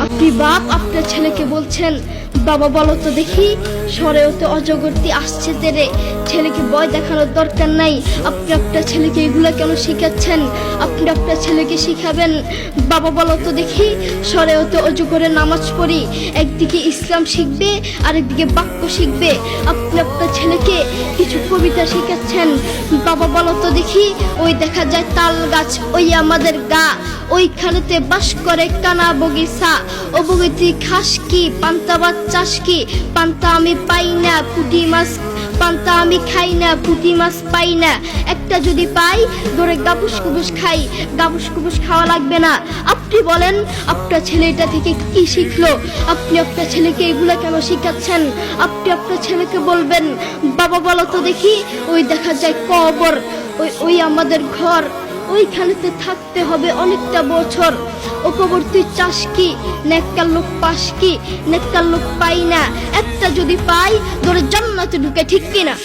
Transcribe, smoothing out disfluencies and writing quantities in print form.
আপনি বাপ আপনার ছেলেকে বলছেন, বাবা বলো তো দেখি সরেওতে অজগরটি আসছে তেরে, ছেলেকে ভয় দেখানোর দরকার নাই। আপনি আপনার ছেলেকে এগুলা কেন শিখাচ্ছেন? আপনি আপনার ছেলেকে শিখাবেন, বাবা বলো তো দেখি সরেওতে অজগরের নামাজ পড়ি। একদিকে ইসলাম শিখবে, আরেকদিকে বাক্য শিখবে। আপনি আপনার ছেলেকে কিছু কবিতা শিখাচ্ছেন, বাবা বলো তো দেখি ওই দেখা যায় তাল গাছ, ওই আমাদের গা, ওইখানেতে বাস করে কানা বগিচা। ও বগিতি খাস কি, পান্তা ভাত চাষ কি, পান্তা আমি পাই না, পুঁটি মাছ পান্তা আমি খাই না, পুঁটি মাছ পাই না। একটা যদি পাই ধরে গাবুস কুবুস খাই, গাবুস কুবুস খাওয়া লাগবে না। আপনি বলেন আপনার ছেলে এটা থেকে কি শিখলো? আপনি আপনার ছেলেকে এগুলা কেন শিখাচ্ছেন? আপনি আপনার ছেলেকে বলবেন, বাবা বলো তো দেখি ওই দেখা যায় কবর, ওই আমাদের ঘর, ওইখানেতে থাকতে হবে অনেকটা বছর। ও কবর তুই চাস কি, নেককার লোক পাস কি, নেককার লোক পাই না। একটা যদি পাই ধরে জান্নাতে ঢুকে, ঠিক কিনা?